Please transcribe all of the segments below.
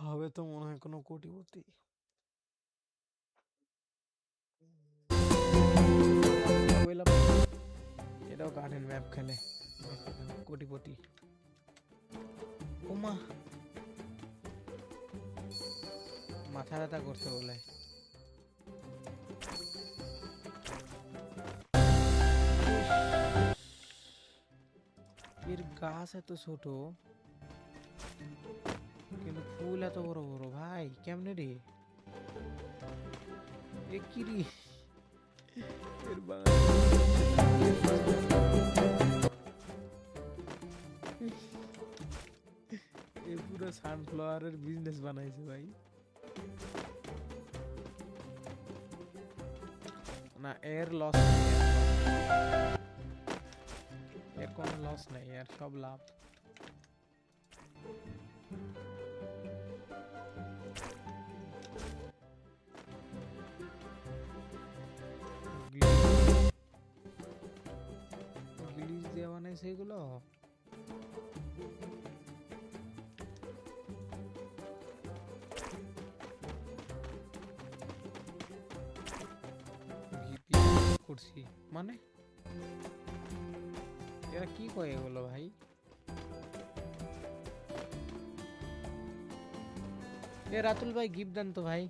হবে তো মনে হয় কোনো কোটিপতি। এটাও গার্ডেন ম্যাপ খেলে, কোটিপতি। ওমা, মাথা ব্যথা করছে বলে। এর গাছ এত ছোট কিন্তু ফুল এত বড় বড়, ভাই কেমনে রে? এ কি রে? এর এ পুরো সানফ্লাওয়ারের বিজনেস বানাইছে ভাই। না, এর লস নেই, এর কোনো লস নেই, এর সব লাভ। গ্লিচ দিয়ে বানাইছে এগুলো। করছি মানে এরা কি কয় এগুলো ভাই? এ রাতুল ভাই গিফট দেন তো ভাই।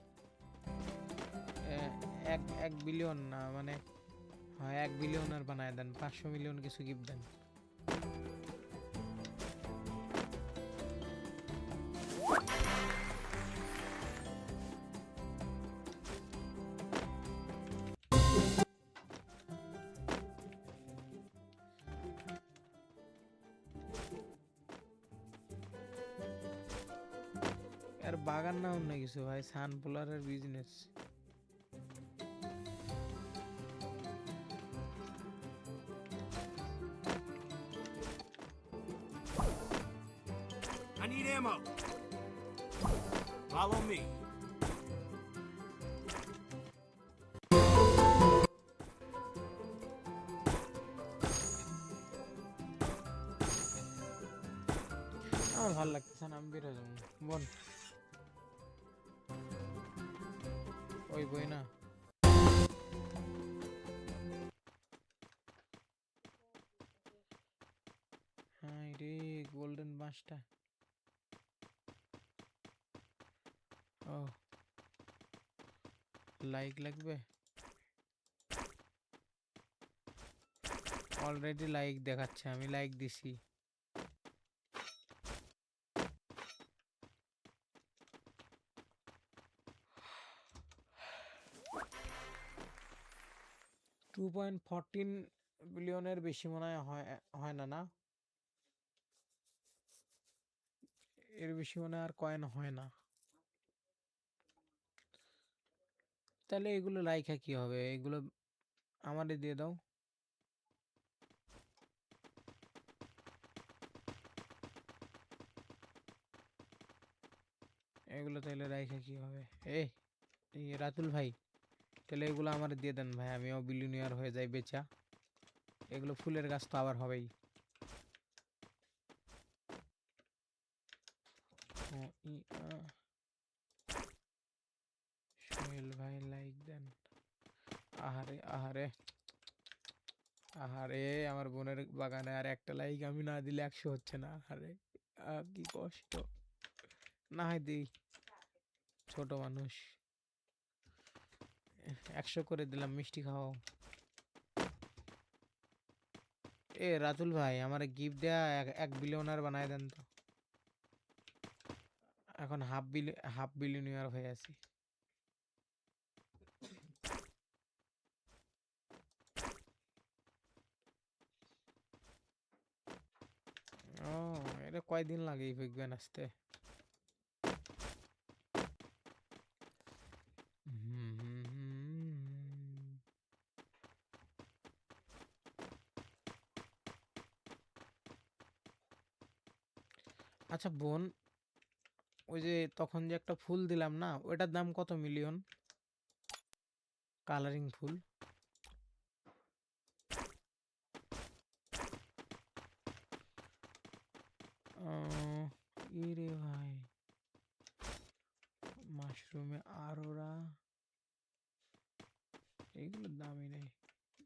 1 বিলিয়ন না, মানে হ্যাঁ 1 বিলিয়নের বানায় দেন, 500 মিলিয়ন কিছু গিফট দেন। আর বাগান না অন্য কিছু ভাই, সানফ্লাওয়ারের business. I need ammo. Follow me. আমার ভালো লাগতেছে না, আমি বেরো যাবো। বোন ওই বই না, হ্যাঁ রে গোল্ডেন বাসটা। ও লাইক লাগবে, অলরেডি লাইক দেখাচ্ছে, আমি লাইক দিছি। $2.14 বিলিয়নের বেশি মনে হয়, হয় না, না এর বেশি মনে আর কয়েন হয় না। তাহলে এগুলো লাইকা কি হবে? এগুলো আমারে দিয়ে দাও। এগুলো তাহলে রাইখা কি হবে? এই রাতুল ভাই, তাহলে এগুলো আমার দিয়ে দেন ভাই, আমিও বিলিয়নিয়ার হয়ে যাই বেচা। এগুলো ফুলের গাছ তো আবার হবেই। সোহেল ভাই লাইক দেন। আহারে আহারে আহারে, আমার বোনের বাগানে আর একটা লাইক আমি না দিলে 100 হচ্ছে না। আরে কি কষ্ট। না হয় দিই, ছোট মানুষ। 100 করে দিলাম, মিষ্টি খাও। এ রাতুল ভাই, আমার গিফট দেয়া 1 বিলিয়নার বানায় দেন তো। এখন হাফ বিলিয়নিয়ার হয়ে আছি। ও, এটা কয়দিন লাগে এই বিজ্ঞান আসতে? আচ্ছা বোন, ওই যে তখন যে একটা ফুল দিলাম না, ওটার দাম কত মিলিয়ন? কালারিং ফুল। ইরে ভাই, মাশরুমে আরোরা, এইগুলোর দামই নেই।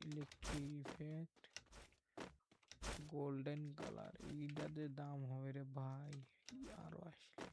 ইলেকট্রিক ইফেক্ট, গোল্ডেন কালার, এইটাতে দাম হবে রে ভাই। আরো আসলে